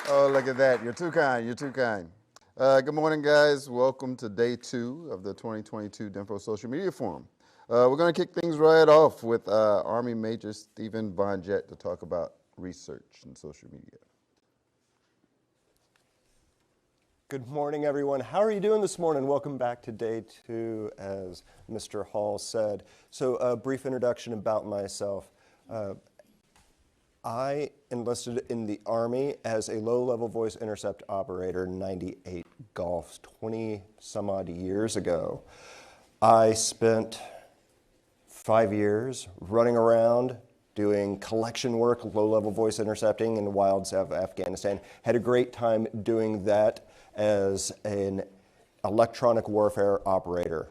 Oh, look at that. You're too kind. You're too kind. Good morning, guys. Welcome to day 2 of the 2022 DINFOS Social Media Forum. We're going to kick things right off with Army Major Stephen Bonjet to talk about research in social media. Good morning, everyone. How are you doing this morning? Welcome back to day 2, as Mr. Hall said. So a brief introduction about myself. I enlisted in the Army as a low-level voice intercept operator in 98 Golf, 20 some odd years ago. I spent 5 years running around doing collection work, low-level voice intercepting in the wilds of Afghanistan. Had a great time doing that as an electronic warfare operator.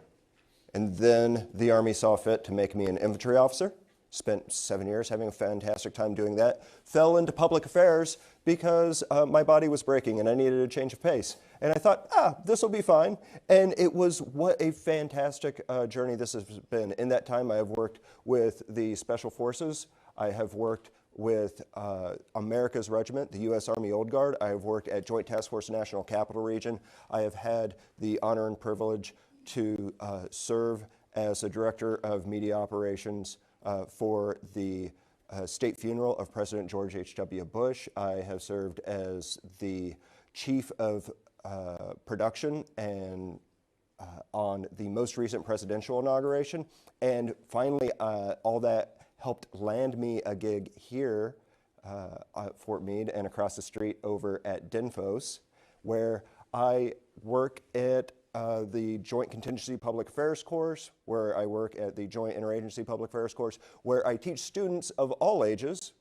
And then the Army saw fit to make me an infantry officer. Spent 7 years having a fantastic time doing that. Fell into public affairs because my body was breaking and I needed a change of pace. And I thought, this will be fine. And it was what a fantastic journey this has been. In that time, I have worked with the Special Forces. I have worked with America's Regiment, the U.S. Army Old Guard. I have worked at Joint Task Force National Capital Region. I have had the honor and privilege to serve as a director of media operations for the state funeral of President George H.W. Bush. I have served as the chief of production and on the most recent presidential inauguration. And finally, all that helped land me a gig here at Fort Meade and across the street over at DINFOS, where I work at the Joint Contingency Public Affairs course, where I work at the Joint Interagency Public Affairs course, where I teach students of all ages,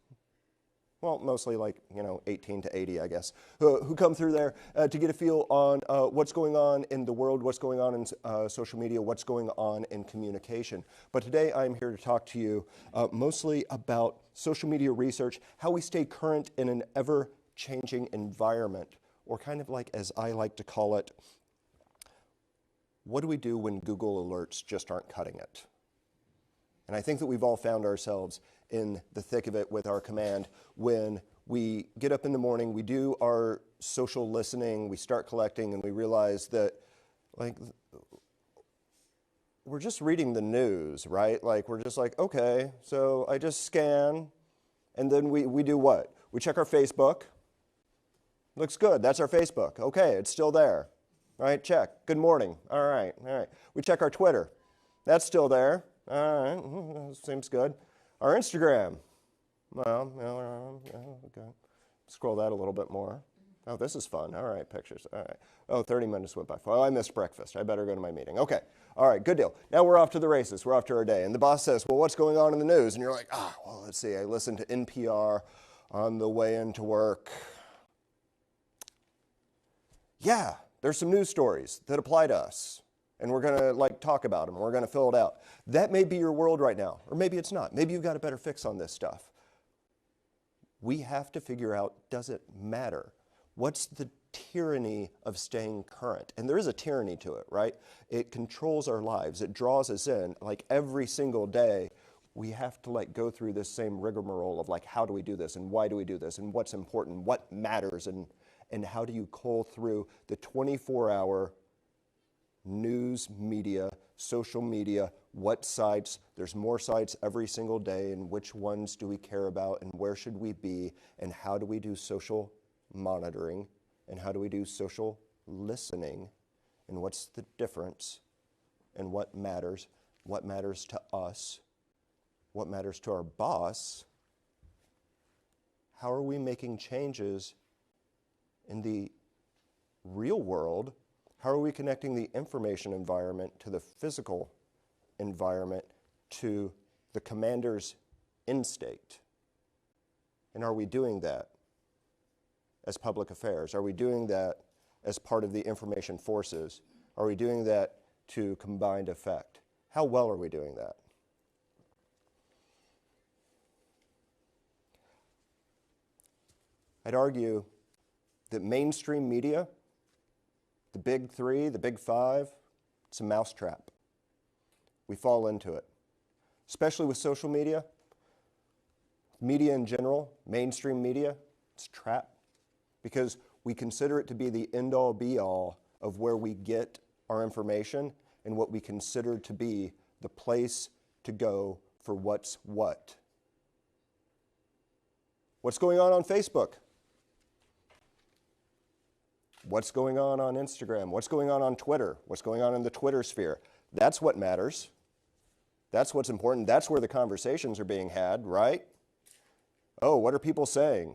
well, mostly like, 18 to 80, I guess, who come through there to get a feel on what's going on in the world, what's going on in social media, what's going on in communication. But today I'm here to talk to you mostly about social media research, how we stay current in an ever-changing environment, or kind of like, as I like to call it, what do we do when Google alerts just aren't cutting it? And I think that we've all found ourselves in the thick of it with our command when we get up in the morning, we do our social listening, we start collecting, and we realize that, like, we're just reading the news, right? Like, we're just like, okay, so I just scan, and then we do what? We check our Facebook. Looks good, that's our Facebook. Okay, it's still there. All right, check. Good morning. All right. We check our Twitter. That's still there. All right, seems good. Our Instagram. Well, okay. Scroll that a little bit more. Oh, this is fun. All right, pictures. All right. Oh, 30 minutes went by. Oh, I missed breakfast. I better go to my meeting. Okay. All right, good deal. Now we're off to the races. We're off to our day. And the boss says, well, what's going on in the news? And you're like, well, let's see. I listened to NPR on the way into work. Yeah. There's some news stories that apply to us, and we're going to talk about them. We're going to fill it out. That may be your world right now, or maybe it's not. Maybe you've got a better fix on this stuff. We have to figure out, does it matter? What's the tyranny of staying current? And there is a tyranny to it, right? It controls our lives. It draws us in. Like every single day, we have to go through this same rigmarole of how do we do this, and why do we do this, and what's important, what matters, and how do you cull through the 24-hour news media, social media, what sites, there's more sites every single day, and which ones do we care about, and where should we be, and how do we do social monitoring, and how do we do social listening, and what's the difference, and what matters to us, what matters to our boss, how are we making changes in the real world? How are we connecting the information environment to the physical environment to the commander's in-state? And are we doing that as public affairs? Are we doing that as part of the information forces? Are we doing that to combined effect? How well are we doing that? I'd argue that mainstream media, the big three, the big five, it's a mousetrap. We fall into it, especially with social media. Media in general, mainstream media, it's a trap. because we consider it to be the end-all be-all of where we get our information and what we consider to be the place to go for what's what. What's going on Facebook? What's going on Instagram? What's going on Twitter? What's going on in the Twitter sphere? That's what matters. That's what's important. That's where the conversations are being had, right? Oh, what are people saying?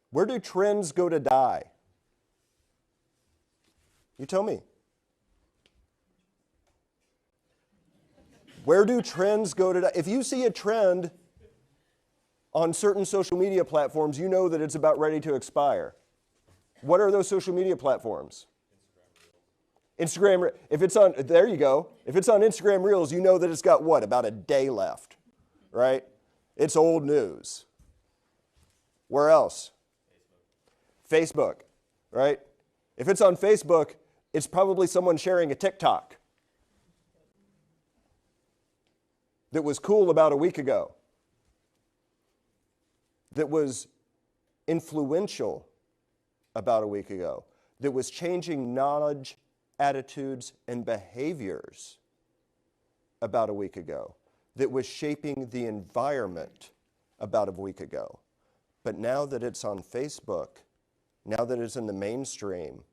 Where do trends go to die? You tell me. Where do trends go to die? If you see a trend on certain social media platforms, you know that it's about ready to expire. What are those social media platforms? Instagram. If it's on, there you go. If it's on Instagram Reels, you know that it's got what? About a day left, right? It's old news. Where else? Facebook, right? If it's on Facebook, it's probably someone sharing a TikTok that was cool about a week ago, that was influential about a week ago, that was changing knowledge, attitudes, and behaviors about a week ago, that was shaping the environment about a week ago. But now that it's on Facebook, now that it's in the mainstream,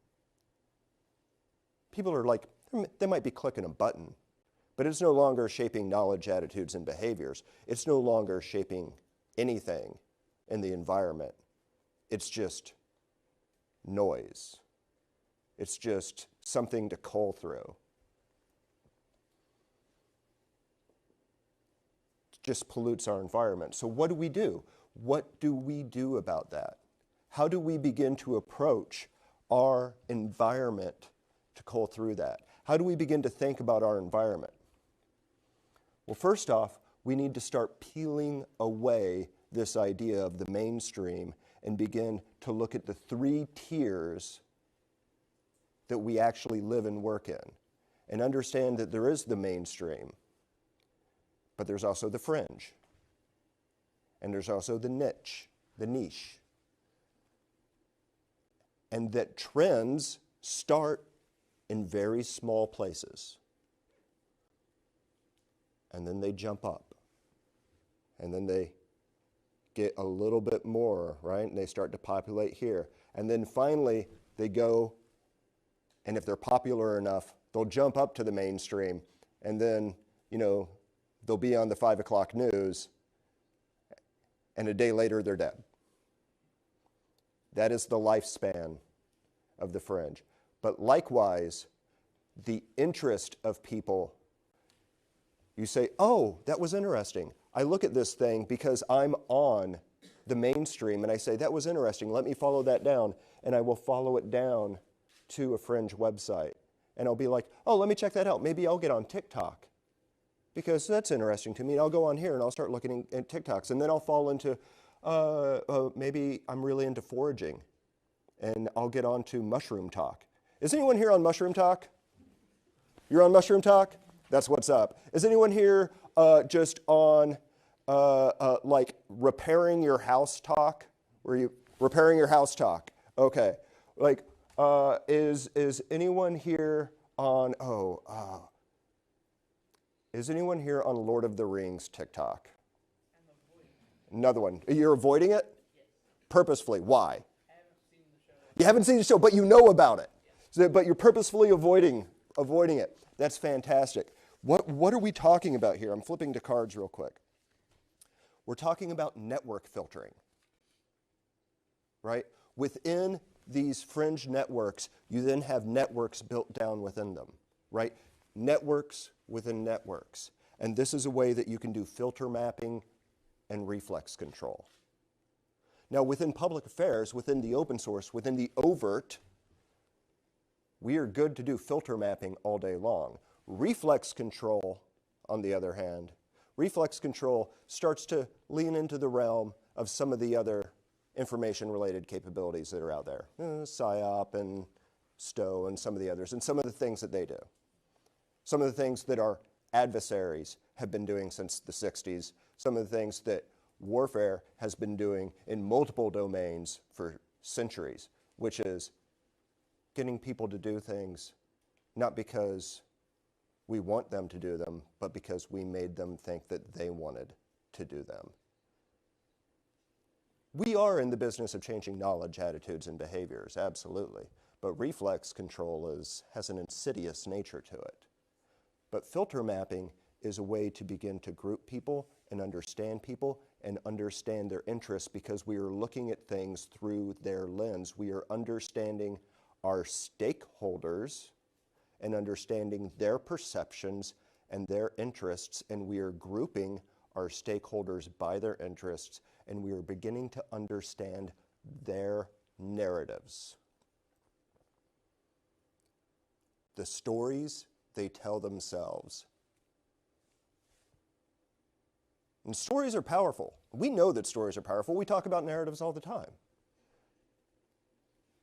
people are like, they might be clicking a button, but it's no longer shaping knowledge, attitudes, and behaviors. It's no longer shaping anything in the environment. It's just noise. It's just something to cull through. It just pollutes our environment. So what do we do? What do we do about that? How do we begin to approach our environment to cull through that? How do we begin to think about our environment? Well, first off, we need to start peeling away this idea of the mainstream and begin to look at the 3 tiers that we actually live and work in, and understand that there is the mainstream, but there's also the fringe, and there's also the niche, and that trends start in very small places, and then they jump up, and then they get a little bit more, right? And they start to populate here. And then finally, they go, and if they're popular enough, they'll jump up to the mainstream, and then, they'll be on the 5 o'clock news, and a day later, they're dead. That is the lifespan of the fringe. But likewise, the interest of people, you say, oh, that was interesting. I look at this thing because I'm on the mainstream, and I say, that was interesting. Let me follow that down, and I will follow it down to a fringe website. And I'll be like, oh, let me check that out. Maybe I'll get on TikTok because that's interesting to me. And I'll go on here, and I'll start looking at TikToks. And then I'll fall into, maybe I'm really into foraging, and I'll get on to Mushroom Talk. Is anyone here on Mushroom Talk? You're on Mushroom Talk? That's what's up. Is anyone here just on like repairing your house talk? Were you repairing your house talk? Okay. Like, is anyone here on, is anyone here on Lord of the Rings TikTok? Another one. You're avoiding it? Yes. Purposefully. Why? I haven't seen the show. You haven't seen the show, but you know about it. Yes. So, but you're purposefully avoiding it. That's fantastic. What are we talking about here? I'm flipping to cards real quick. We're talking about network filtering, right? Within these fringe networks, you then have networks built down within them, right? Networks within networks. And this is a way that you can do filter mapping and reflex control. Now, within public affairs, within the open source, within the overt, we are good to do filter mapping all day long. Reflex control, on the other hand, reflex control starts to lean into the realm of some of the other information-related capabilities that are out there. PSYOP and STO and some of the others, and some of the things that they do. Some of the things that our adversaries have been doing since the 60s, some of the things that warfare has been doing in multiple domains for centuries, which is getting people to do things not because we want them to do them, but because we made them think that they wanted to do them. We are in the business of changing knowledge, attitudes, and behaviors, absolutely. But reflex control has an insidious nature to it. But filter mapping is a way to begin to group people and understand their interests, because we are looking at things through their lens. We are understanding our stakeholders and understanding their perceptions and their interests, and we are grouping our stakeholders by their interests, and we are beginning to understand their narratives. The stories they tell themselves. And stories are powerful. We know that stories are powerful. We talk about narratives all the time.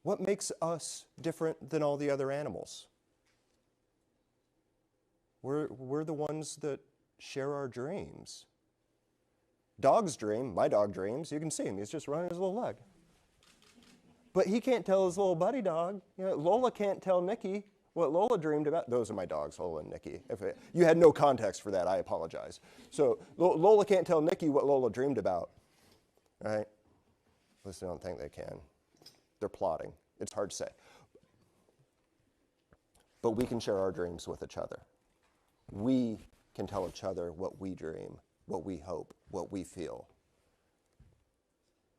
What makes us different than all the other animals? We're the ones that share our dreams. Dogs dream. My dog dreams. You can see him. He's just running his little leg. But he can't tell his little buddy dog. Lola can't tell Nikki what Lola dreamed about. Those are my dogs, Lola and Nikki. You had no context for that, I apologize. So Lola can't tell Nikki what Lola dreamed about, right? At least I don't think they can. They're plotting. It's hard to say. But we can share our dreams with each other. We can tell each other what we dream, what we hope, what we feel.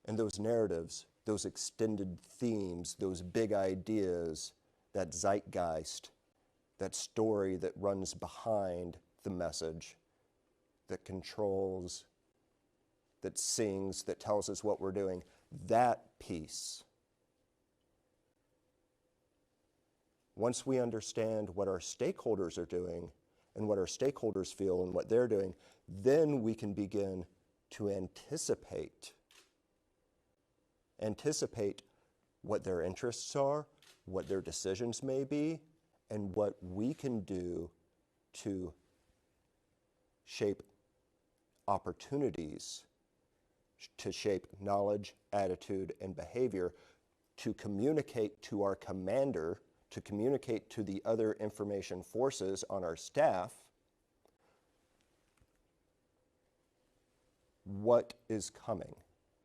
And those narratives, those extended themes, those big ideas, that zeitgeist, that story that runs behind the message, that controls, that sings, that tells us what we're doing, that piece. Once we understand what our stakeholders are doing and what our stakeholders feel and what they're doing, then we can begin to anticipate what their interests are, what their decisions may be, and what we can do to shape opportunities, to shape knowledge, attitude, and behavior, to communicate to our commander, to communicate to the other information forces on our staff what is coming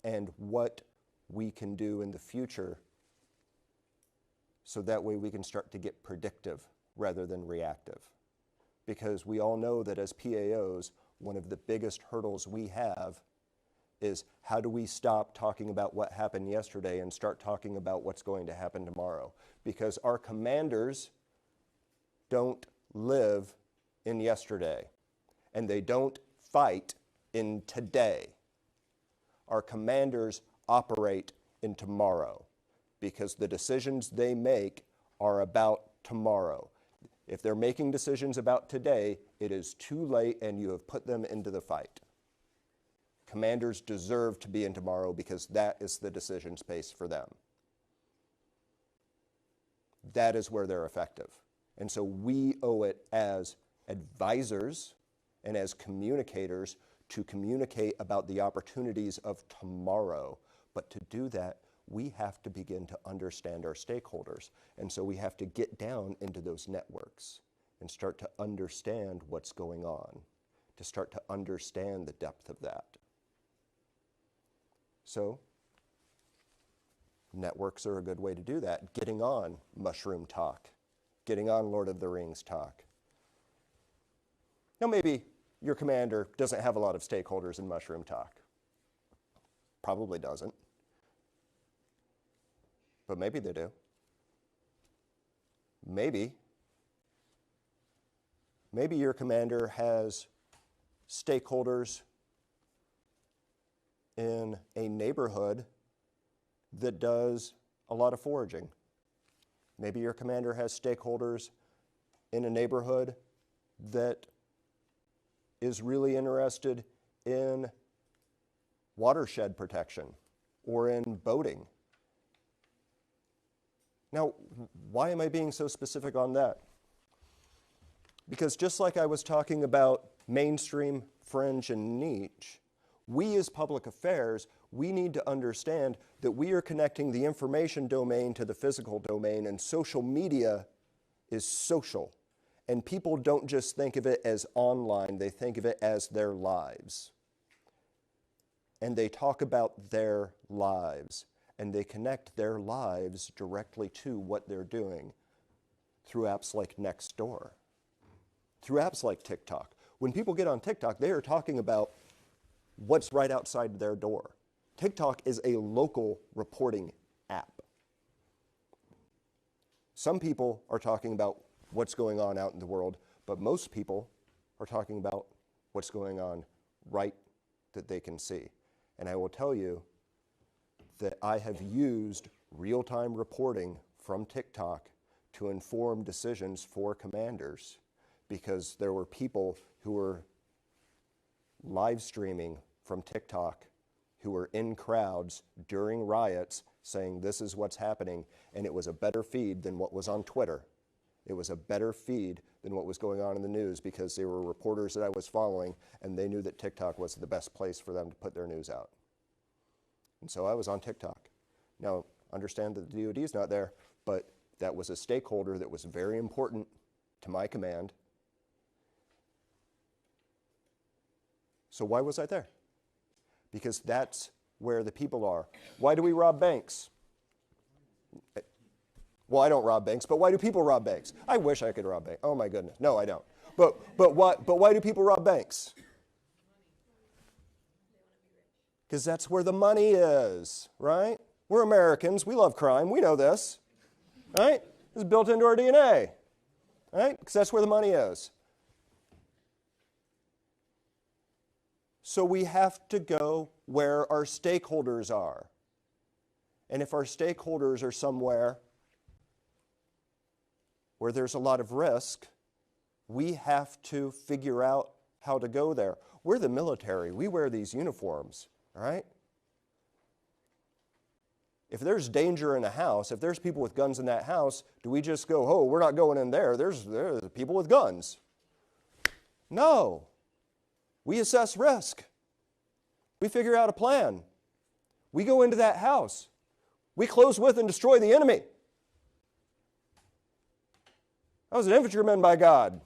and what we can do in the future, so that way we can start to get predictive rather than reactive. Because we all know that as PAOs, one of the biggest hurdles we have is how do we stop talking about what happened yesterday and start talking about what's going to happen tomorrow? Because our commanders don't live in yesterday, and they don't fight in today. Our commanders operate in tomorrow, because the decisions they make are about tomorrow. If they're making decisions about today, it is too late and you have put them into the fight. Commanders deserve to be in tomorrow because that is the decision space for them. That is where they're effective. And so we owe it as advisors and as communicators to communicate about the opportunities of tomorrow. But to do that, we have to begin to understand our stakeholders. And so we have to get down into those networks and start to understand what's going on, to start to understand the depth of that. So networks are a good way to do that. Getting on Mushroom Talk, getting on Lord of the Rings Talk. Now maybe your commander doesn't have a lot of stakeholders in Mushroom Talk. Probably doesn't. But maybe they do. Maybe your commander has stakeholders in a neighborhood that does a lot of foraging. Maybe your commander has stakeholders in a neighborhood that is really interested in watershed protection or in boating. Now, why am I being so specific on that? Because just like I was talking about mainstream, fringe, and niche, We as public affairs, we need to understand that we are connecting the information domain to the physical domain, and social media is social. And people don't just think of it as online, they think of it as their lives. And they talk about their lives, and they connect their lives directly to what they're doing through apps like Nextdoor, through apps like TikTok. When people get on TikTok, they are talking about what's right outside their door. TikTok is a local reporting app. Some people are talking about what's going on out in the world, but most people are talking about what's going on right that they can see. And I will tell you that I have used real-time reporting from TikTok to inform decisions for commanders, because there were people who were live streaming from TikTok who were in crowds during riots saying this is what's happening, and it was a better feed than what was on Twitter. It was a better feed than what was going on in the news, because they were reporters that I was following, and they knew that TikTok was the best place for them to put their news out. And so I was on TikTok. Now, understand that the DoD is not there, but that was a stakeholder that was very important to my command. So why was I there? Because that's where the people are. Why do we rob banks? Well, I don't rob banks, but why do people rob banks? I wish I could rob banks. Oh my goodness. No, I don't. But why do people rob banks? Because that's where the money is, right? We're Americans. We love crime. We know this, right? It's built into our DNA, right? Because that's where the money is. So we have to go where our stakeholders are. And if our stakeholders are somewhere where there's a lot of risk, we have to figure out how to go there. We're the military. We wear these uniforms, all right? If there's danger in a house, if there's people with guns in that house, do we just go, oh, we're not going in there. There's people with guns. No. We assess risk. We figure out a plan. We go into that house. We close with and destroy the enemy. I was an infantryman by God.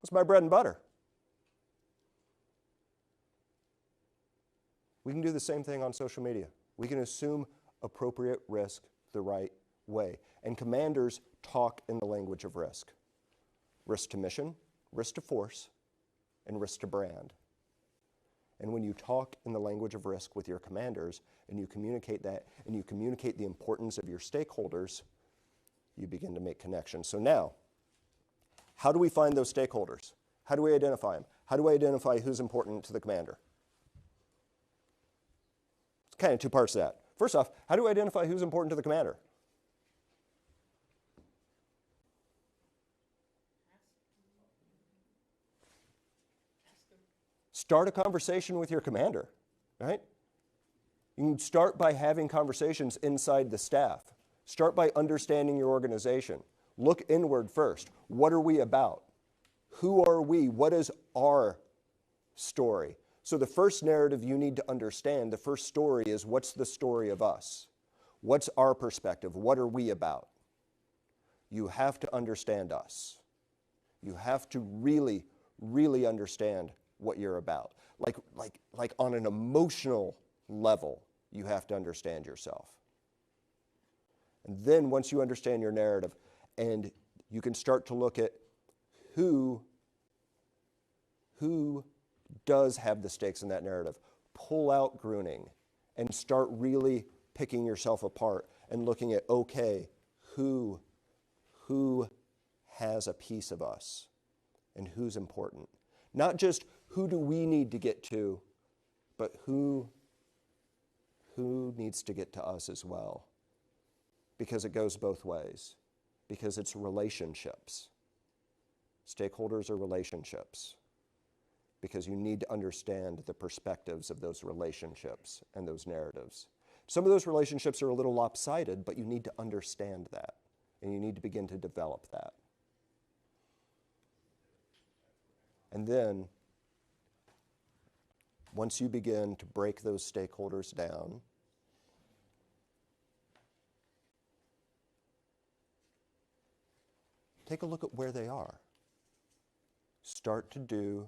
That's my bread and butter. We can do the same thing on social media. We can assume appropriate risk the right way. And commanders talk in the language of risk. Risk to mission, risk to force, and risk to brand. And when you talk in the language of risk with your commanders, and you communicate that, and you communicate the importance of your stakeholders, you begin to make connections. So now, how do we find those stakeholders? How do we identify them? How do we identify who's important to the commander? It's kind of two parts to that. First off, how do we identify who's important to the commander? Start a conversation with your commander, right? You can start by having conversations inside the staff. Start by understanding your organization. Look inward first. What are we about? Who are we? What is our story? So the first narrative you need to understand, the first story is, what's the story of us? What's our perspective? What are we about? You have to understand us. You have to really, really understand what you're about. Like on an emotional level, you have to understand yourself. And then once you understand your narrative, and you can start to look at who does have the stakes in that narrative. Pull out Gruning and start really picking yourself apart and looking at, okay, who has a piece of us and who's important. Not just who do we need to get to, but who needs to get to us as well. Because it goes both ways. Because it's relationships. Stakeholders are relationships. Because you need to understand the perspectives of those relationships and those narratives. Some of those relationships are a little lopsided, but you need to understand that. And you need to begin to develop that. And then once you begin to break those stakeholders down, take a look at where they are. Start to do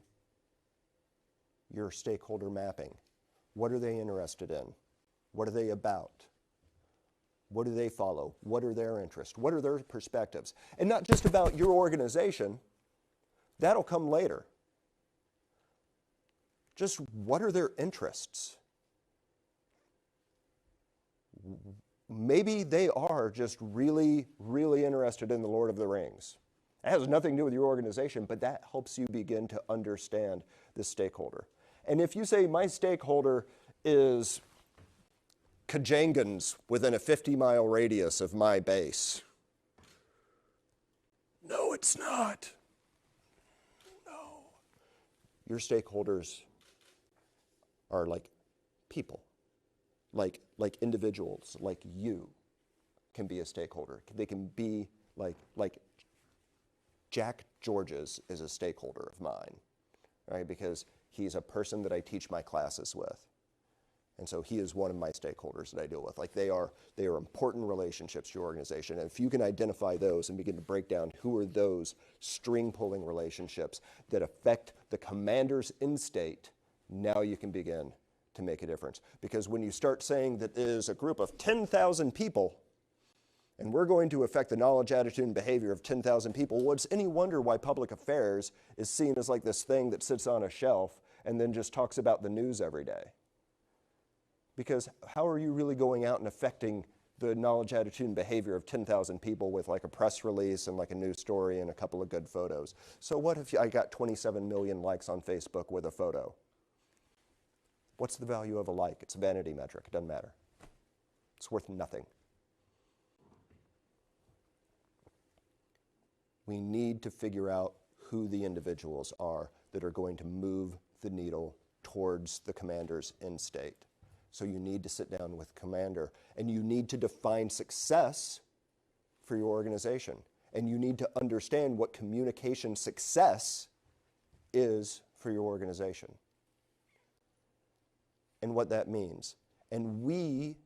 your stakeholder mapping. What are they interested in? What are they about? What do they follow? What are their interests? What are their perspectives? And not just about your organization. That'll come later. Just what are their interests? Maybe they are just really, really interested in the Lord of the Rings. It has nothing to do with your organization, but that helps you begin to understand the stakeholder. And if you say my stakeholder is Kajangans within a 50-mile radius of my base. No, it's not. No. Your stakeholders are like people, like individuals, like you can be a stakeholder. They can be like Jack Georges is a stakeholder of mine, right? Because he's a person that I teach my classes with. And so he is one of my stakeholders that I deal with. Like they are important relationships to your organization. And if you can identify those and begin to break down who are those string pulling relationships that affect the commander's end state, now you can begin to make a difference. Because when you start saying that there's a group of 10,000 people and we're going to affect the knowledge, attitude, and behavior of 10,000 people, well, it's any wonder why public affairs is seen as like this thing that sits on a shelf and then just talks about the news every day. Because how are you really going out and affecting the knowledge, attitude, and behavior of 10,000 people with like a press release and like a news story and a couple of good photos? So what if I got 27 million likes on Facebook with a photo? What's the value of a like? It's a vanity metric. It doesn't matter. It's worth nothing. We need to figure out who the individuals are that are going to move the needle towards the commander's end state. So you need to sit down with commander and you need to define success for your organization. And you need to understand what communication success is for your organization and what that means. And we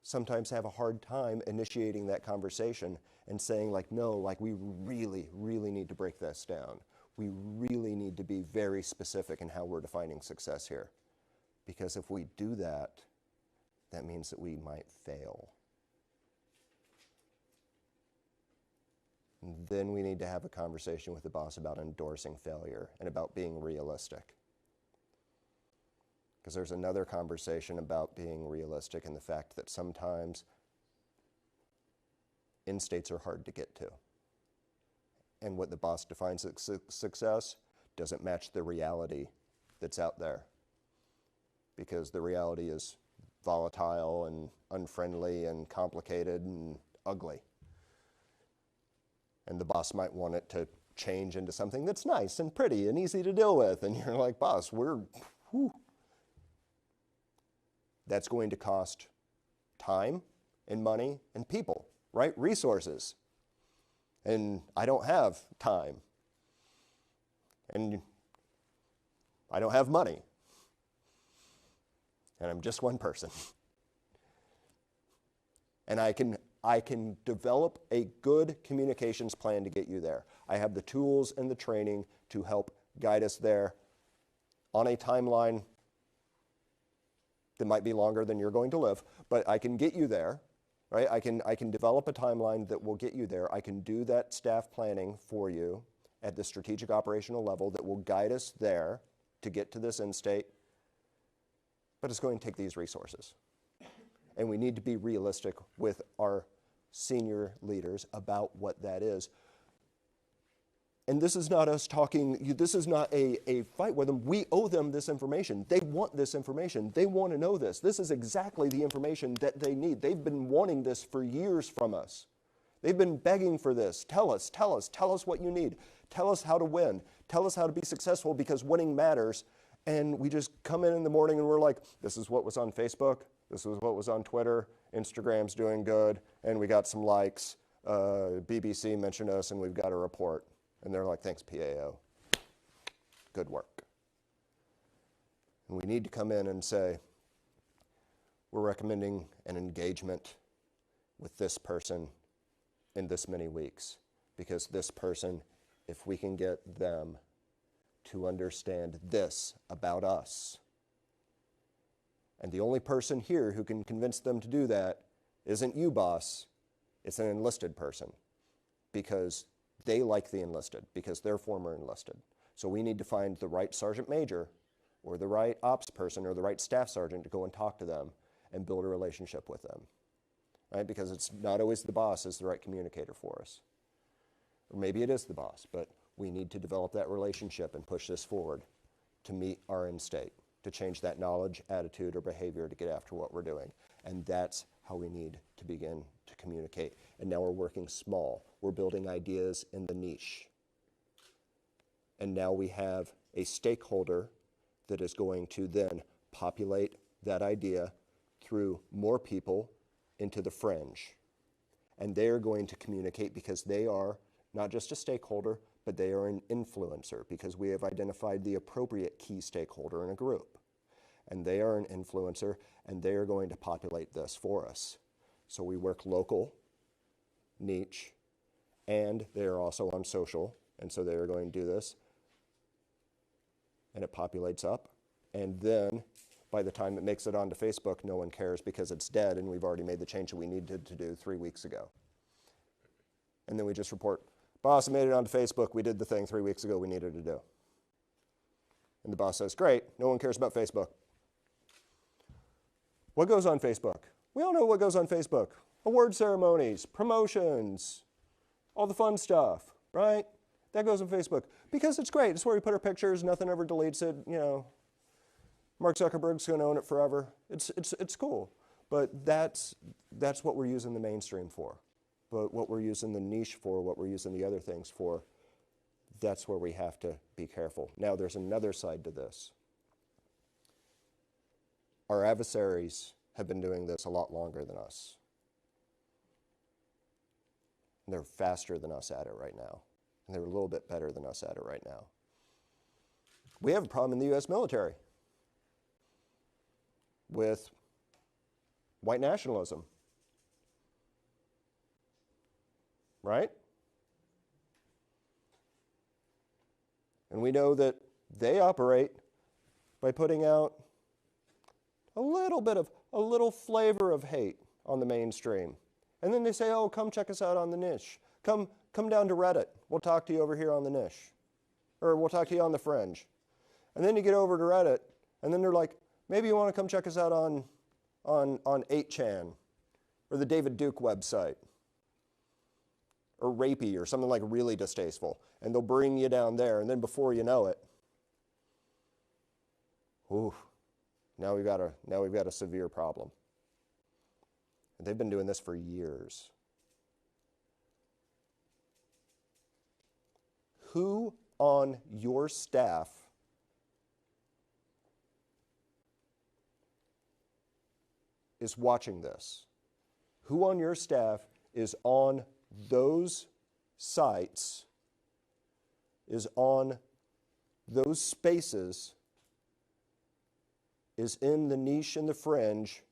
sometimes have a hard time initiating that conversation and saying like, no, like we really, really need to break this down. We really need to be very specific in how we're defining success here. Because if we do that, that means that we might fail. And then we need to have a conversation with the boss about endorsing failure and about being realistic. Because there's another conversation about being realistic and the fact that sometimes end states are hard to get to. And what the boss defines as success doesn't match the reality that's out there. Because the reality is volatile and unfriendly and complicated and ugly. And the boss might want it to change into something that's nice and pretty and easy to deal with. And you're like, boss, that's going to cost time and money and people, right? Resources. And I don't have time. And I don't have money. And I'm just one person. And I can develop a good communications plan to get you there. I have the tools and the training to help guide us there on a timeline that might be longer than you're going to live, but I can get you there, right? I can develop a timeline that will get you there. I can do that staff planning for you at the strategic operational level that will guide us there to get to this end state. But it's going to take these resources. And we need to be realistic with our senior leaders about what that is. And this is not us talking, this is not a fight with them. We owe them this information. They want this information. They want to know this. This is exactly the information that they need. They've been wanting this for years from us. They've been begging for this. Tell us what you need. Tell us how to win. Tell us how to be successful because winning matters. And we just come in the morning and we're like, this is what was on Facebook. This was what was on Twitter. Instagram's doing good. And we got some likes. BBC mentioned us and we've got a report. And they're like, thanks, PAO. Good work. And we need to come in and say, we're recommending an engagement with this person in this many weeks, because this person, if we can get them to understand this about us, and the only person here who can convince them to do that isn't you, boss, it's an enlisted person, because they like the enlisted, because they're former enlisted. So we need to find the right sergeant major or the right ops person or the right staff sergeant to go and talk to them and build a relationship with them, right? Because it's not always the boss is the right communicator for us. Or maybe it is the boss, but we need to develop that relationship and push this forward to meet our end state, to change that knowledge, attitude, or behavior to get after what we're doing. And that's how we need to begin to communicate. And now we're working small. We're building ideas in the niche. And now we have a stakeholder that is going to then populate that idea through more people into the fringe. And they are going to communicate because they are not just a stakeholder, but they are an influencer, because we have identified the appropriate key stakeholder in a group. And they are an influencer, and they are going to populate this for us. So we work local, niche, and they are also on social, and so they are going to do this. And it populates up, and then by the time it makes it onto Facebook, no one cares because it's dead, and we've already made the change that we needed to do 3 weeks ago. And then we just report, boss, I made it onto Facebook. We did the thing 3 weeks ago we needed to do. And the boss says, great, no one cares about Facebook. What goes on Facebook? We all know what goes on Facebook. Award ceremonies, promotions, all the fun stuff, right? That goes on Facebook because it's great. It's where we put our pictures. Nothing ever deletes it. You know, Mark Zuckerberg's going to own it forever. It's cool. But that's what we're using the mainstream for. But what we're using the niche for, what we're using the other things for, that's where we have to be careful. Now, there's another side to this. Our adversaries have been doing this a lot longer than us. And they're faster than us at it right now. And they're a little bit better than us at it right now. We have a problem in the U.S. military with white nationalism, right? And we know that they operate by putting out a little flavor of hate on the mainstream. And then they say, oh, come check us out on the niche. Come down to Reddit. We'll talk to you over here on the niche. Or we'll talk to you on the fringe. And then you get over to Reddit, and then they're like, maybe you want to come check us out on 8chan, or the David Duke website, or Rapey, or something like really distasteful. And they'll bring you down there, and then before you know it, ooh, now we've got a severe problem. And they've been doing this for years. Who on your staff is watching this? Who on your staff is on those sites, is on those spaces, is in the niche and the fringe,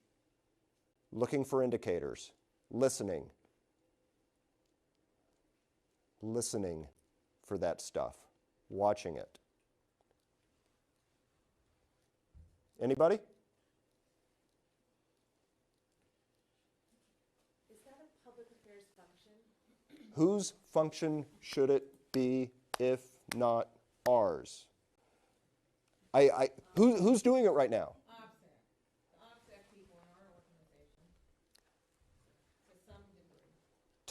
looking for indicators, listening for that stuff, watching it? Anybody? Is that a public affairs function? Whose function should it be if not ours? Who's doing it right now? OPSEC. The OPSEC people in our organization. To some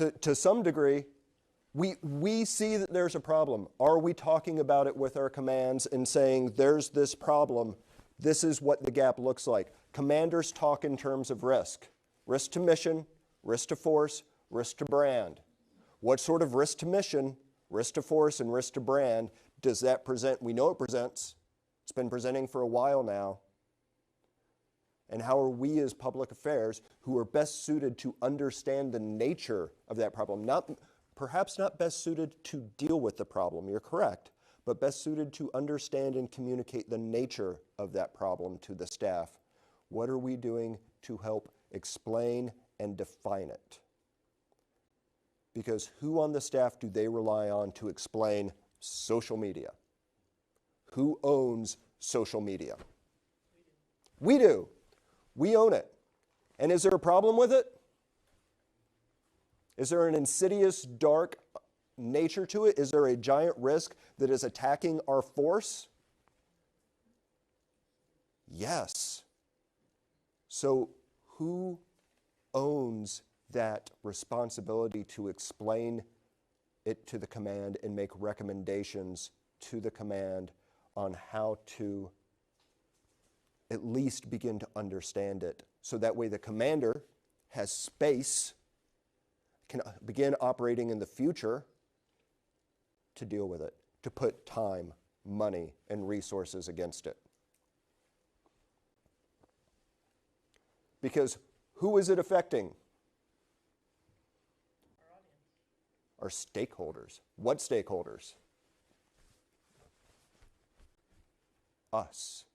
degree. To some degree, we see that there's a problem. Are we talking about it with our commands and saying, there's this problem, this is what the gap looks like? Commanders talk in terms of risk. Risk to mission, risk to force, risk to brand. What sort of risk to mission, risk to force, and risk to brand does that present? We know it presents. It's been presenting for a while now. And how are we as public affairs, who are best suited to understand the nature of that problem, perhaps not best suited to deal with the problem, you're correct, but best suited to understand and communicate the nature of that problem to the staff. What are we doing to help explain and define it? Because who on the staff do they rely on to explain social media? Who owns social media? We do. We own it. And is there a problem with it? Is there an insidious, dark nature to it? Is there a giant risk that is attacking our force? Yes. So who owns that responsibility to explain it to the command and make recommendations to the command on how to at least begin to understand it? So that way the commander has space, can begin operating in the future to deal with it, to put time, money, and resources against it. Because who is it affecting? Our stakeholders. What stakeholders? Us.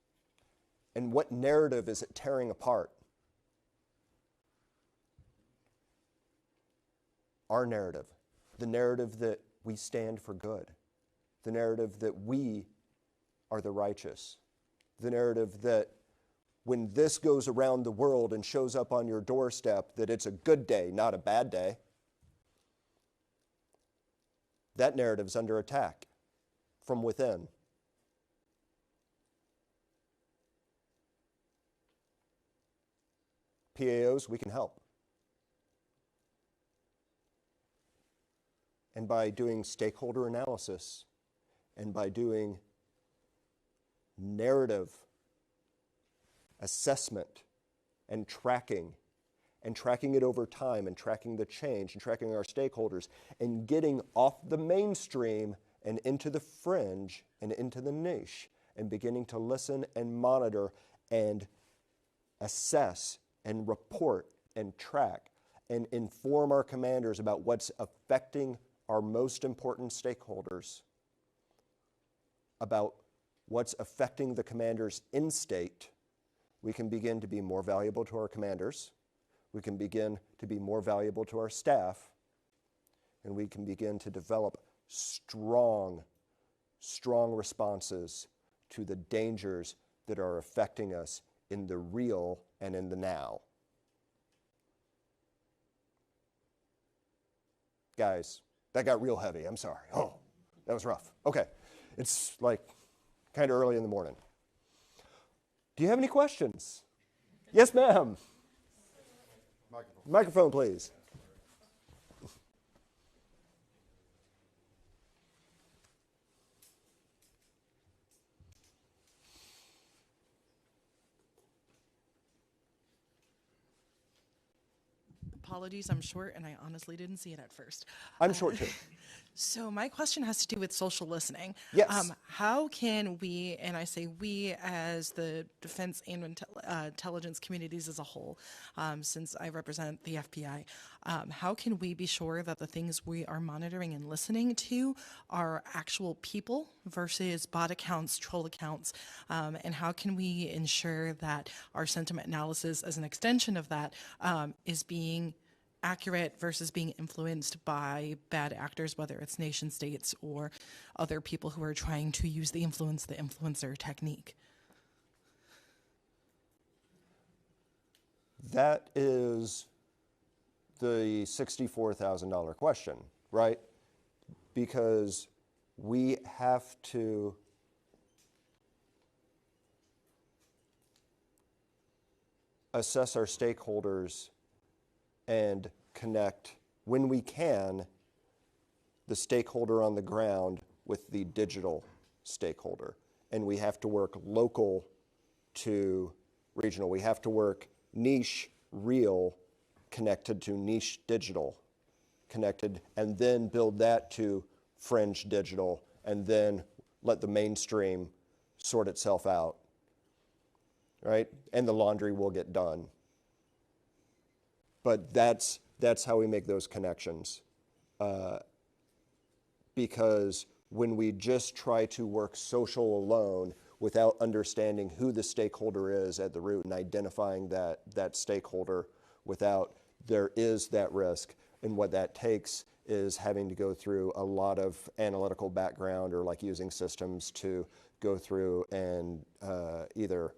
And what narrative is it tearing apart? Our narrative. The narrative that we stand for good. The narrative that we are the righteous. The narrative that when this goes around the world and shows up on your doorstep, that it's a good day, not a bad day. That narrative's under attack from within. PAOs, we can help. And by doing stakeholder analysis and by doing narrative assessment and tracking it over time and tracking the change and tracking our stakeholders and getting off the mainstream and into the fringe and into the niche and beginning to listen and monitor and assess and report and track and inform our commanders about what's affecting our most important stakeholders, about what's affecting the commanders in state, we can begin to be more valuable to our commanders, we can begin to be more valuable to our staff, and we can begin to develop strong responses to the dangers that are affecting us in the real and in the now. Guys, that got real heavy. I'm sorry. Oh, that was rough. Okay. It's like kind of early in the morning. Do you have any questions? Yes, ma'am. Microphone, please. Apologies, I'm short and I honestly didn't see it at first. I'm short too. So my question has to do with social listening. Yes. How can we, and I say we as the defense and intelligence communities as a whole, since I represent the FBI, how can we be sure that the things we are monitoring and listening to are actual people versus bot accounts, troll accounts, and how can we ensure that our sentiment analysis as an extension of that is being accurate versus being influenced by bad actors, whether it's nation states or other people who are trying to use the influencer technique? That is the $64,000 question, right? Because we have to assess our stakeholders and connect, when we can, the stakeholder on the ground with the digital stakeholder. And we have to work local to regional. We have to work niche, real, connected to niche digital, connected, and then build that to fringe digital, and then let the mainstream sort itself out, right? And the laundry will get done. But that's how we make those connections. Because when we just try to work social alone without understanding who the stakeholder is at the root and identifying that stakeholder without, there is that risk. And what that takes is having to go through a lot of analytical background, or like using systems to go through and either,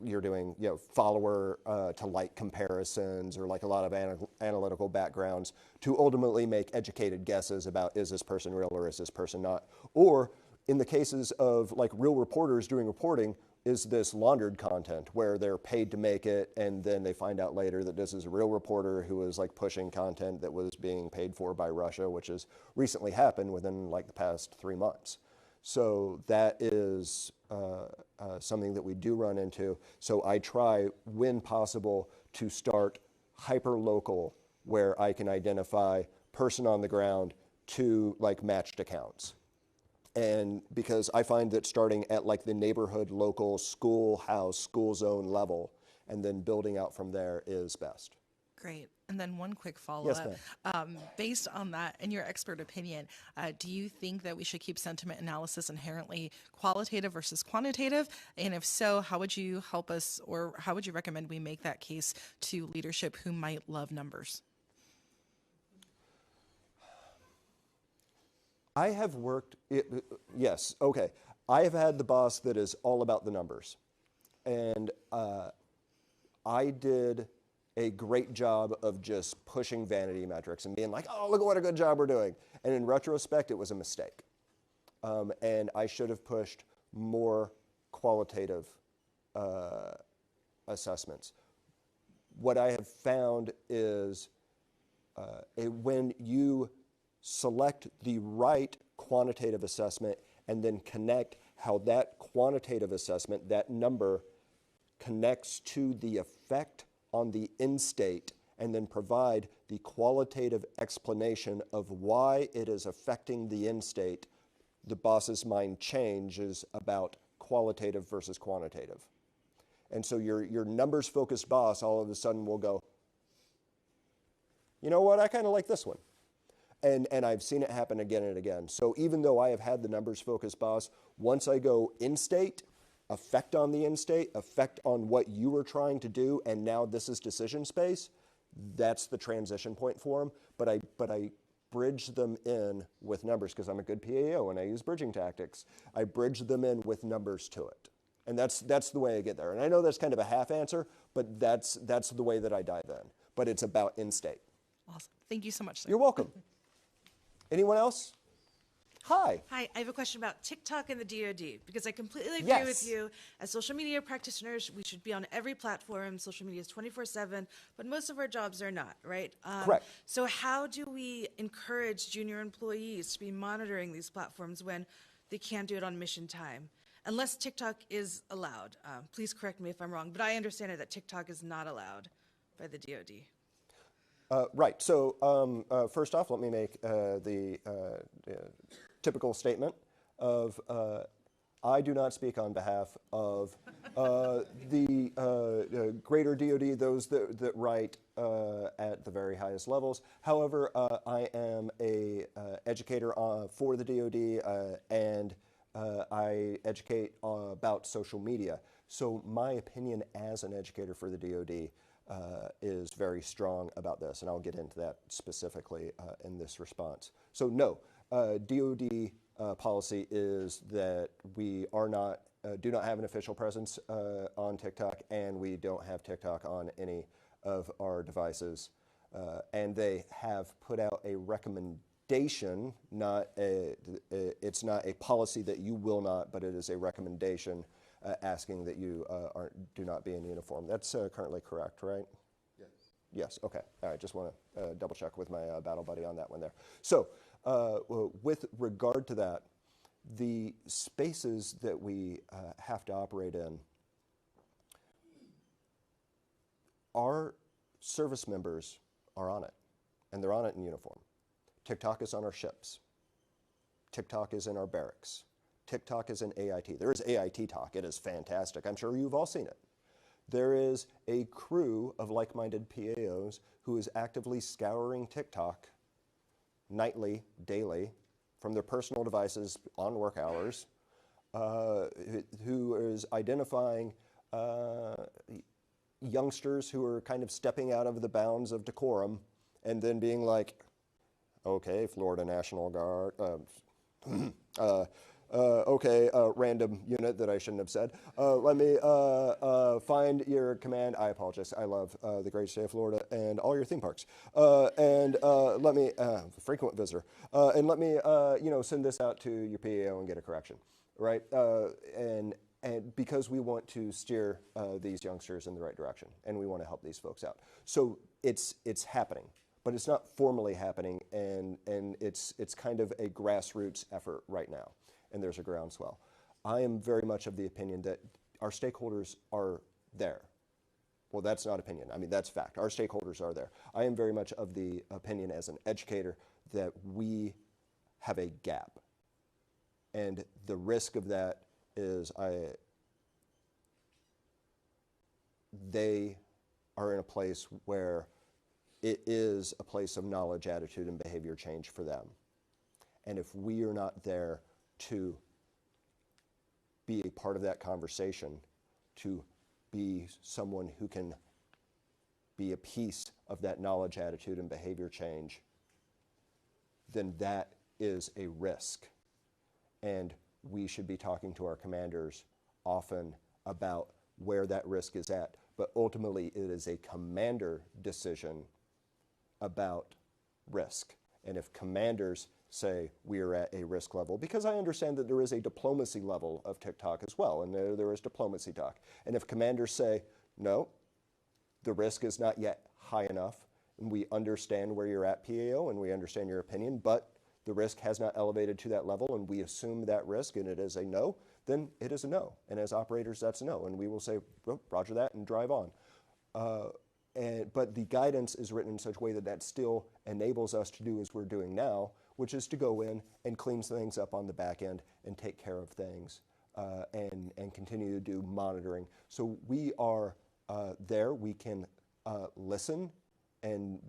you're doing, follower to like comparisons, or like a lot of analytical backgrounds to ultimately make educated guesses about, is this person real or is this person not? Or in the cases of like real reporters doing reporting, is this laundered content where they're paid to make it and then they find out later that this is a real reporter who is like pushing content that was being paid for by Russia, which has recently happened within like the past 3 months. So that is something that we do run into. So I try, when possible, to start hyper-local, where I can identify person on the ground to like matched accounts. And because I find that starting at like the neighborhood, local, schoolhouse, school zone level, and then building out from there is best. Great. And then one quick follow-up. Yes, Based on that, in your expert opinion, do you think that we should keep sentiment analysis inherently qualitative versus quantitative? And if so, how would you help us, or how would you recommend we make that case to leadership who might love numbers? I have worked, yes, okay. I have had the boss that is all about the numbers. And I did a great job of just pushing vanity metrics and being like, oh, look at what a good job we're doing. And in retrospect, it was a mistake. And I should have pushed more qualitative assessments. What I have found is when you select the right quantitative assessment and then connect how that quantitative assessment, that number, connects to the effect on the end state, and then provide the qualitative explanation of why it is affecting the end state, the boss's mind changes about qualitative versus quantitative. And so your numbers-focused boss all of a sudden will go, you know what, I kind of like this one. And I've seen it happen again and again. So even though I have had the numbers-focused boss, once I go in-state, effect on the in-state, effect on what you were trying to do, and now this is decision space, that's the transition point for them. But I bridge them in with numbers, because I'm a good PAO and I use bridging tactics. I bridge them in with numbers to it. And that's the way I get there. And I know that's kind of a half answer, but that's the way that I dive in. But it's about in-state. Awesome. Thank you so much, sir. You're welcome. Anyone else? Hi. Hi, I have a question about TikTok and the DoD, because I completely agree Yes. with you. As social media practitioners, we should be on every platform. Social media is 24/7, but most of our jobs are not, right? Correct. So how do we encourage junior employees to be monitoring these platforms when they can't do it on mission time? Unless TikTok is allowed. Please correct me if I'm wrong, but I understand it that TikTok is not allowed by the DoD. Right. So first off, let me make the typical statement of I do not speak on behalf of the greater DoD, those that write at the very highest levels. However, I am a educator for the DoD, and I educate about social media. So my opinion as an educator for the DoD is very strong about this, and I'll get into that specifically in this response. So no, DoD policy is that we are not, do not have an official presence on TikTok, and we don't have TikTok on any of our devices. And they have put out a recommendation, it's not a policy that you will not, but it is a recommendation asking that you do not be in uniform. That's currently correct, right? Yes. Yes, okay. All right, just want to double check with my battle buddy on that one there. So with regard to that, the spaces that we have to operate in, our service members are on it, and they're on it in uniform. TikTok is on our ships. TikTok is in our barracks. TikTok is in AIT. There is AIT talk. It is fantastic. I'm sure you've all seen it. There is a crew of like-minded PAOs who is actively scouring TikTok nightly, daily, from their personal devices on work hours, who is identifying youngsters who are kind of stepping out of the bounds of decorum and then being like, okay, Florida National Guard, okay, random unit that I shouldn't have said. Let me find your command. I apologize. I love the great state of Florida and all your theme parks. And let me, frequent visitor, and let me, send this out to your PAO and get a correction, right? And because we want to steer these youngsters in the right direction, and we want to help these folks out. So it's happening, but it's not formally happening, and it's kind of a grassroots effort right now. And there's a groundswell. I am very much of the opinion that our stakeholders are there. Well, that's not opinion. I mean, that's fact. Our stakeholders are there. I am very much of the opinion as an educator that we have a gap. And the risk of that is they are in a place where it is a place of knowledge, attitude, and behavior change for them. And if we are not there to be a part of that conversation, to be someone who can be a piece of that knowledge, attitude, and behavior change, then that is a risk. And we should be talking to our commanders often about where that risk is at. But ultimately, it is a commander decision about risk. And if commanders say we are at a risk level, because I understand that there is a diplomacy level of TikTok as well, and there is diplomacy talk. And if commanders say, no, the risk is not yet high enough, and we understand where you're at, PAO, and we understand your opinion, but the risk has not elevated to that level, and we assume that risk, and it is a no, then it is a no. And as operators, that's a no. And we will say, well, roger that, and drive on. But the guidance is written in such a way that that still enables us to do as we're doing now, which is to go in and clean things up on the back end and take care of things and continue to do monitoring. So we are there. We can listen,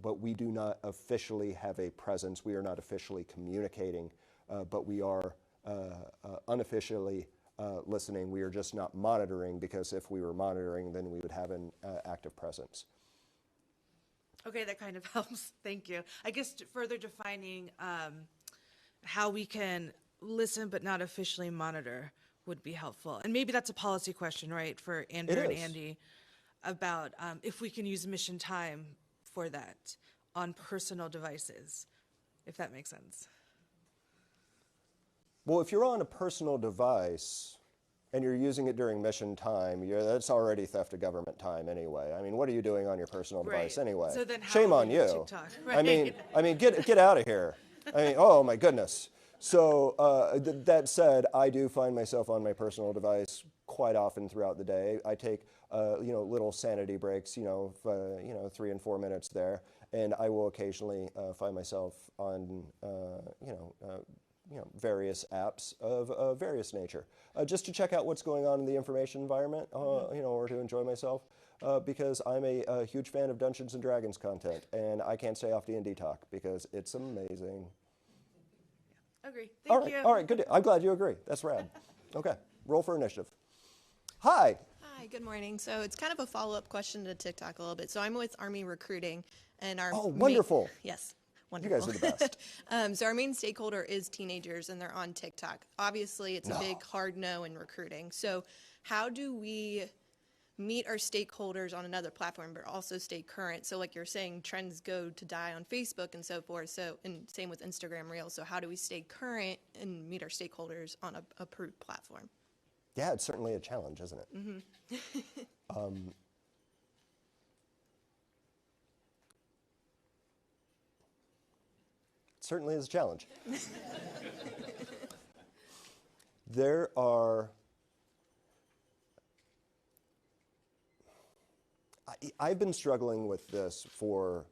but we do not officially have a presence. We are not officially communicating, but we are unofficially listening. We are just not monitoring, because if we were monitoring, then we would have an active presence. Okay, that kind of helps. Thank you. I guess further defining how we can listen but not officially monitor would be helpful. And maybe that's a policy question, right, for Andrew and Andy, about if we can use mission time for that on personal devices, if that makes sense. Well, if you're on a personal device and you're using it during mission time, that's already theft of government time anyway. I mean, what are you doing on your personal device anyway? So then how Shame on would you. TikTok, right? I mean, get out of here. I mean, oh my goodness. So that said, I do find myself on my personal device quite often throughout the day. I take little sanity breaks, 3 and 4 minutes there, and I will occasionally find myself on various apps of various nature, just to check out what's going on in the information environment, or to enjoy myself, because I'm a huge fan of Dungeons and Dragons content, and I can't stay off D&D talk because it's amazing. Agree. Thank you. All right, good. I'm glad you agree. That's rad. Okay, roll for initiative. Hi. Hi, good morning. So it's kind of a follow-up question to TikTok a little bit. So I'm with Army Recruiting, and our wonderful. Yes. Wonderful. You guys are the best. So our main stakeholder is teenagers, and they're on TikTok. Obviously, it's a big hard no in recruiting. So how do we meet our stakeholders on another platform, but also stay current? So like you're saying, trends go to die on Facebook and so forth. So, and same with Instagram Reels. So how do we stay current and meet our stakeholders on a approved platform? Yeah, it's certainly a challenge, isn't it? Mm-hmm. Certainly is a challenge. I've been struggling with this for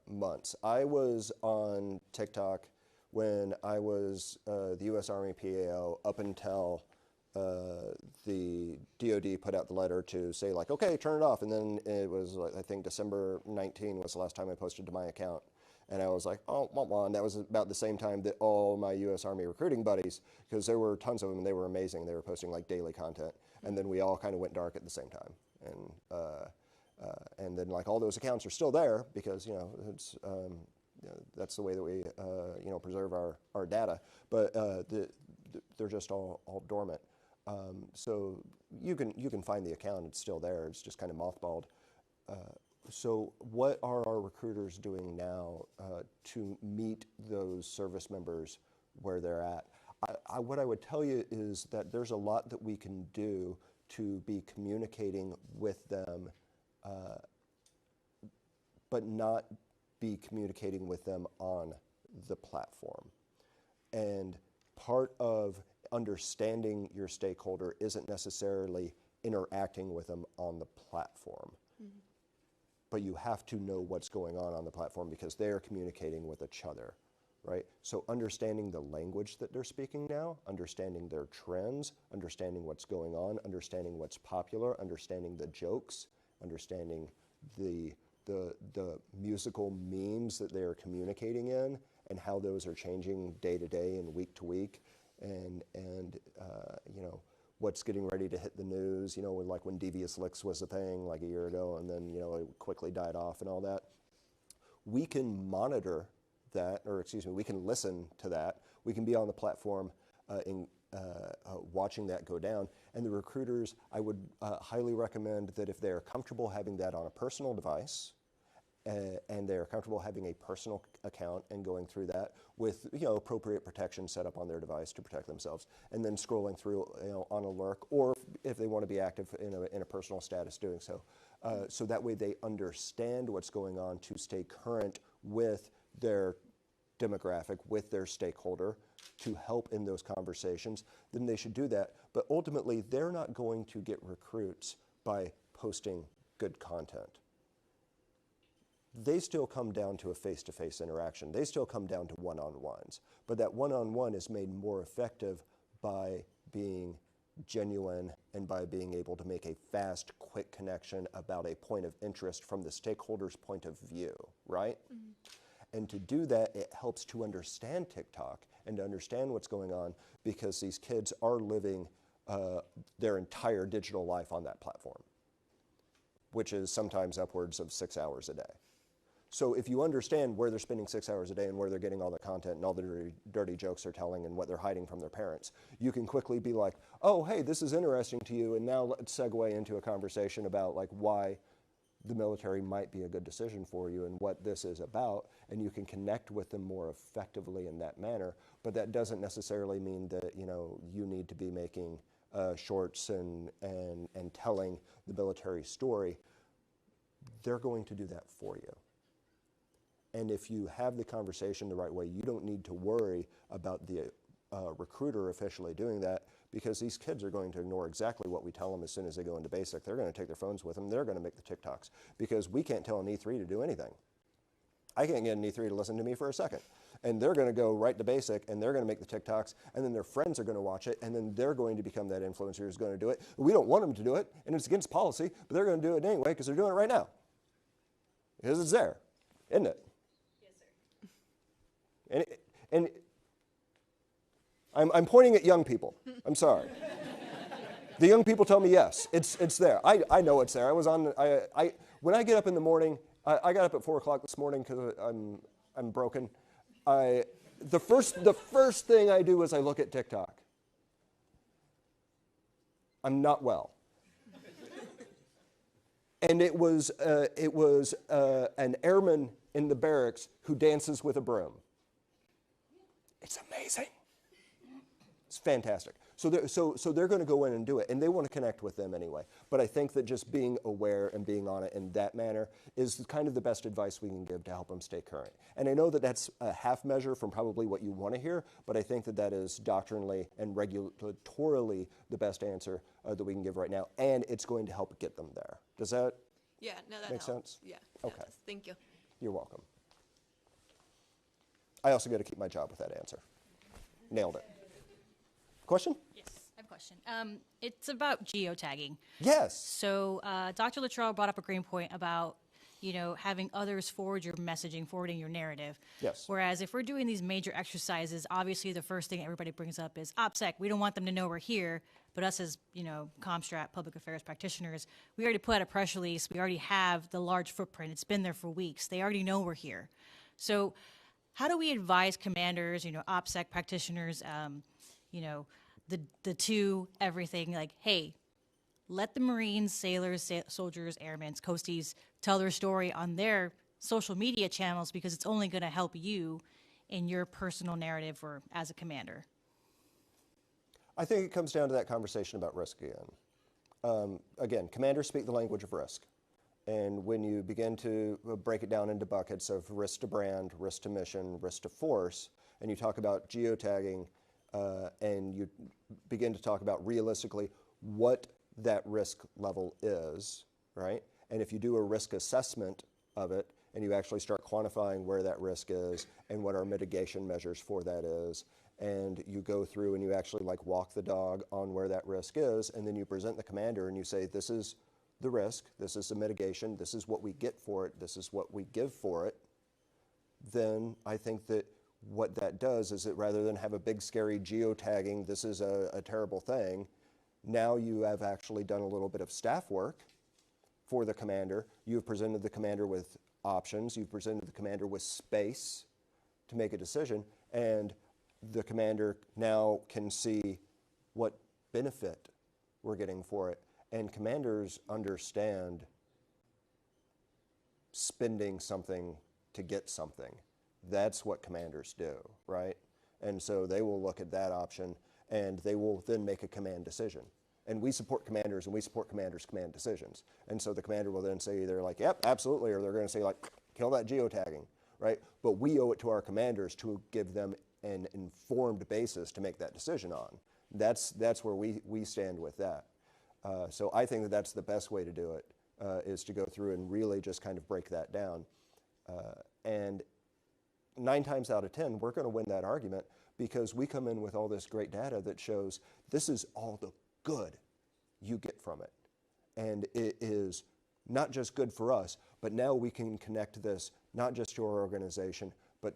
months. I was on TikTok when I was the U.S. Army PAO up until the DOD put out the letter to say, like, okay, turn it off. And then it was, I think, December 19 was the last time I posted to my account. And I was like, oh, wah, wah. And that was about the same time that all my U.S. Army recruiting buddies, because there were tons of them and they were amazing. They were posting like daily content. And then we all kind of went dark at the same time. And then like all those accounts are still there because, you know, it's, that's the way that we, you know, preserve our data. But they're just all dormant. So you can find the account, it's still there, it's just kind of mothballed. So what are our recruiters doing now to meet those service members where they're at? What I would tell you is that there's a lot that we can do to be communicating with them, but not be communicating with them on the platform. And part of understanding your stakeholder isn't necessarily interacting with them on the platform. Mm-hmm. But you have to know what's going on the platform because they're communicating with each other, right? So understanding the language that they're speaking now, understanding their trends, understanding what's going on, understanding what's popular, understanding the jokes, understanding the musical memes that they're communicating in and how those are changing day to day and week to week. And you know, what's getting ready to hit the news, you know, like when Devious Licks was a thing like a year ago and then, you know, it quickly died off and all that. We can monitor that, or excuse me, we can listen to that. We can be on the platform watching that go down. And the recruiters, I would highly recommend that if they're comfortable having that on a personal device, and they're comfortable having a personal account and going through that with, you know, appropriate protection set up on their device to protect themselves, and then scrolling through, you know, on a lurk, or if they want to be active in a personal status, doing so. So that way they understand what's going on to stay current with their demographic, with their stakeholder, to help in those conversations, then they should do that. But ultimately, they're not going to get recruits by posting good content. They still come down to a face-to-face interaction. They still come down to one-on-ones. But that one-on-one is made more effective by being genuine and by being able to make a fast, quick connection about a point of interest from the stakeholder's point of view, right? Mm-hmm. And to do that, it helps to understand TikTok and to understand what's going on because these kids are living their entire digital life on that platform, which is sometimes upwards of 6 hours a day. So if you understand where they're spending 6 hours a day and where they're getting all the content and all the dirty jokes they're telling and what they're hiding from their parents, you can quickly be like, oh, hey, this is interesting to you, and now let's segue into a conversation about like why the military might be a good decision for you and what this is about, and you can connect with them more effectively in that manner. But that doesn't necessarily mean that, you know, you need to be making shorts and telling the military story. They're going to do that for you. And if you have the conversation the right way, you don't need to worry about the recruiter officially doing that because these kids are going to ignore exactly what we tell them as soon as they go into basic. They're going to take their phones with them. They're going to make the TikToks because we can't tell an E3 to do anything. I can't get an E3 to listen to me for a second. And they're going to go right to basic and they're going to make the TikToks and then their friends are going to watch it and then they're going to become that influencer who's going to do it. We don't want them to do it and it's against policy, but they're going to do it anyway because they're doing it right now. Because it's there, isn't it? And I'm pointing at young people. I'm sorry. The young people tell me yes, it's there. I know it's there. I was on. When I get up in the morning, I got up at 4 o'clock this morning because I'm broken. The first thing I do is I look at TikTok. I'm not well. And it was an airman in the barracks who dances with a broom. It's amazing. It's fantastic. So they're going to go in and do it, and they want to connect with them anyway. But I think that just being aware and being on it in that manner is kind of the best advice we can give to help them stay current. And I know that that's a half measure from probably what you want to hear, but I think that that is doctrinally and regulatorily the best answer that we can give right now, and it's going to help get them there. Does that that make helps. sense? Yeah. Okay. That does. Thank you. You're welcome. I also got to keep my job with that answer. Nailed it. Question? Yes, I have a question. It's about geotagging. Yes. So Dr. Luttrell brought up a great point about having others forward your messaging, forwarding your narrative. Yes. Whereas if we're doing these major exercises, obviously the first thing everybody brings up is OPSEC. We don't want them to know we're here, but us as, Comstrat, public affairs practitioners, we already put out a press release. We already have the large footprint. It's been there for weeks. They already know we're here. So how do we advise commanders, OPSEC practitioners, the two, everything, like, hey, let the Marines, sailors, soldiers, airmen, coasties tell their story on their social media channels because it's only going to help you in your personal narrative or as a commander? I think it comes down to that conversation about risk again. Again, commanders speak the language of risk. And when you begin to break it down into buckets of risk to brand, risk to mission, risk to force, and you talk about geotagging, and you begin to talk about realistically what that risk level is, right? And if you do a risk assessment of it, and you actually start quantifying where that risk is and what our mitigation measures for that is, and you go through and you actually like walk the dog on where that risk is, and then you present the commander and you say, this is the risk, this is the mitigation, this is what we get for it, this is what we give for it, then I think that what that does is that rather than have a big scary geotagging, this is a terrible thing, now you have actually done a little bit of staff work for the commander. You've presented the commander with options. You've presented the commander with space to make a decision. And the commander now can see what benefit we're getting for it. And commanders understand spending something to get something. That's what commanders do, right? And so they will look at that option and they will then make a command decision. And we support commanders and we support commanders' command decisions. And so the commander will then say either like, yep, absolutely, or they're going to say like, kill that geotagging, right? But we owe it to our commanders to give them an informed basis to make that decision on. That's where we stand with that. So I think that that's the best way to do it, is to go through and really just kind of break that down. And 9 times out of 10, we're going to win that argument because we come in with all this great data that shows this is all the good you get from it. And it is not just good for us, but now we can connect this not just to our organization, but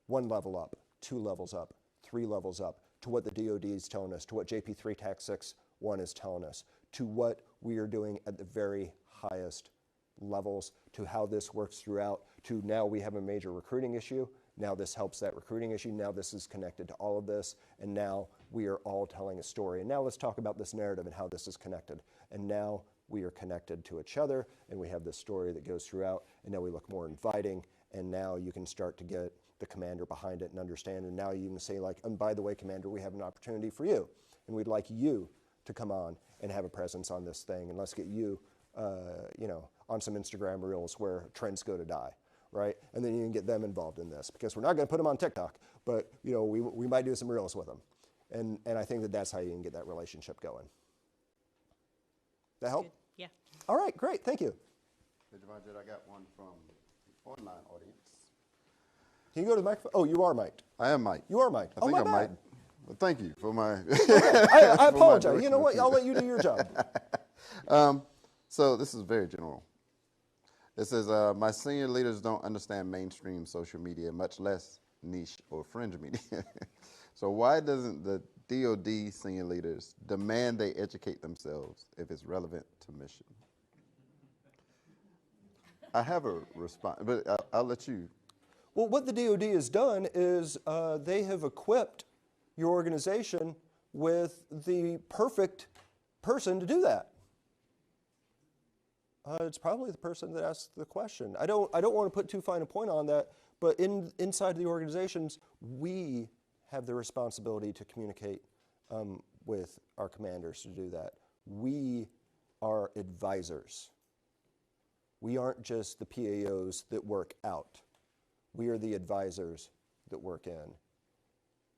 1 level up, 2 levels up, 3 levels up, to what the DoD is telling us, to what JP3 TAC 6-1 is telling us, to what we are doing at the very highest levels, to how this works throughout, to now we have a major recruiting issue. Now this helps that recruiting issue. Now this is connected to all of this. And now we are all telling a story. And now let's talk about this narrative and how this is connected. And now we are connected to each other and we have this story that goes throughout. And now we look more inviting. And now you can start to get the commander behind it and understand. And now you can say like, and by the way, commander, we have an opportunity for you. And we'd like you to come on and have a presence on this thing. And let's get you, on some Instagram reels where trends go to die. Right? And then you can get them involved in this because we're not going to put them on TikTok, but we might do some reels with them. And I think that that's how you can get that relationship going. That help? Good. Yeah. All right, great. Thank you. Hey, Javon, I got one from the online audience. Can you go to the microphone? Oh, you are mic'd. I am mic'd. You are mic'd. I think my I'm bad. mic'd. Well, thank you for my... I apologize. You know what? I'll let you do your job. So this is very general. It says, my senior leaders don't understand mainstream social media, much less niche or fringe media. So why doesn't the DoD senior leaders demand they educate themselves if it's relevant to mission? I have a response, but I'll let you. Well, what the DoD has done is they have equipped your organization with the perfect person to do that. It's probably the person that asked the question. I don't want to put too fine a point on that, but inside the organizations, we have the responsibility to communicate with our commanders to do that. We are advisors. We aren't just the PAOs that work out. We are the advisors that work in.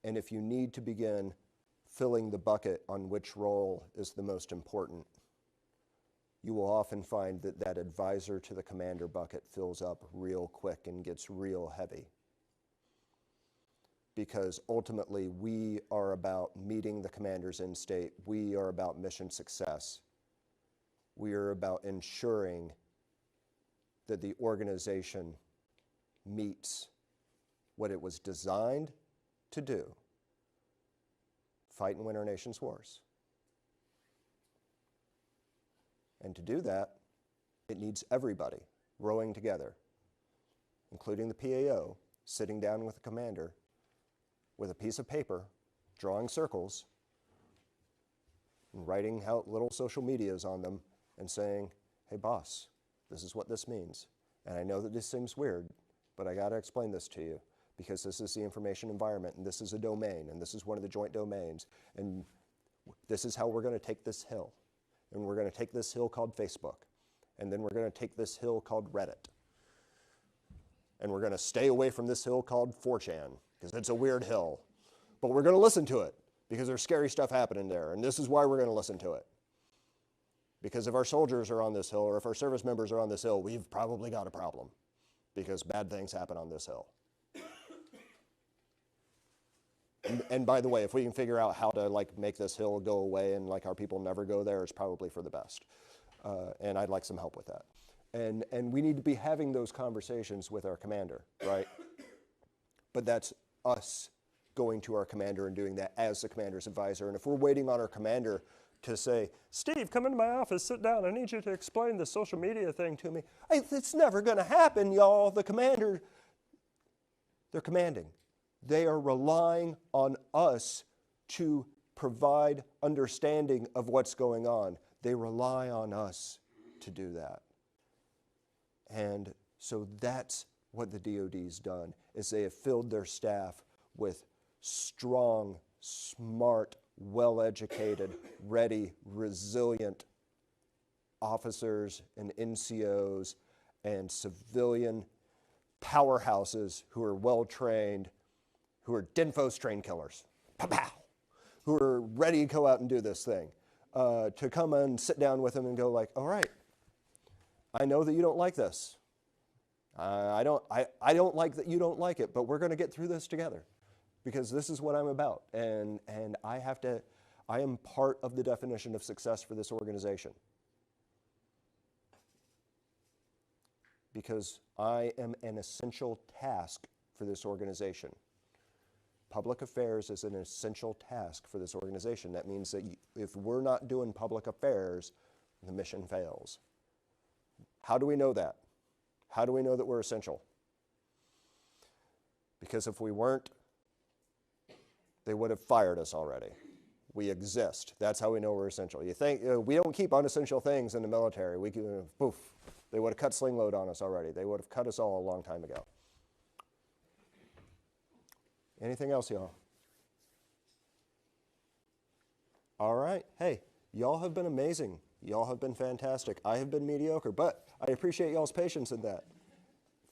And if you need to begin filling the bucket on which role is the most important, you will often find that that advisor to the commander bucket fills up real quick and gets real heavy. Because ultimately, we are about meeting the commander's end state. We are about mission success. We are about ensuring that the organization meets what it was designed to do, fight and win our nation's wars. And to do that, it needs everybody rowing together, including the PAO, sitting down with the commander with a piece of paper, drawing circles, and writing out little social medias on them and saying, hey boss, this is what this means. And I know that this seems weird, but I gotta explain this to you because this is the information environment and this is a domain and this is one of the joint domains and this is how we're gonna take this hill. And we're gonna take this hill called Facebook and then we're gonna take this hill called Reddit. And we're gonna stay away from this hill called 4chan because it's a weird hill. But we're gonna listen to it because there's scary stuff happening there and this is why we're gonna listen to it. Because if our soldiers are on this hill or if our service members are on this hill, we've probably got a problem because bad things happen on this hill. And by the way, if we can figure out how to make this hill go away and our people never go there, it's probably for the best. And I'd like some help with that. And we need to be having those conversations with our commander, right? But that's us going to our commander and doing that as the commander's advisor. And if we're waiting on our commander to say, Steve, come into my office, sit down, I need you to explain the social media thing to me. It's never gonna happen, y'all. The commander, they're commanding. They are relying on us to provide understanding of what's going on. They rely on us to do that. And so that's what the DoD's done, is they have filled their staff with strong, smart, well-educated, ready, resilient officers and NCOs and civilian powerhouses who are well-trained, who are DINFOS trained killers, pow, who are ready to go out and do this thing, to come and sit down with them and go all right, I know that you don't like this. I don't like that you don't like it, but we're going to get through this together because this is what I'm about. And I am part of the definition of success for this organization. Because I am an essential task for this organization. Public affairs is an essential task for this organization. That means that if we're not doing public affairs, the mission fails. How do we know that? How do we know that we're essential? Because if we weren't, they would have fired us already. We exist. That's how we know we're essential. You think we don't keep unessential things in the military. We can, poof, they would have cut sling load on us already. They would have cut us all a long time ago. Anything else, y'all? All right. Hey, y'all have been amazing. Y'all have been fantastic. I have been mediocre, but I appreciate y'all's patience in that.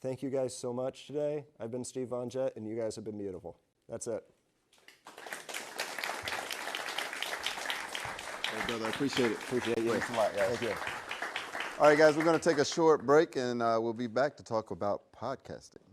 Thank you guys so much today. I've been Steve Von Jett, and you guys have been beautiful. That's it. Hey, brother, I appreciate it. Appreciate you. Thanks a lot, guys. Thank you. All right, guys, we're going to take a short break, and we'll be back to talk about podcasting.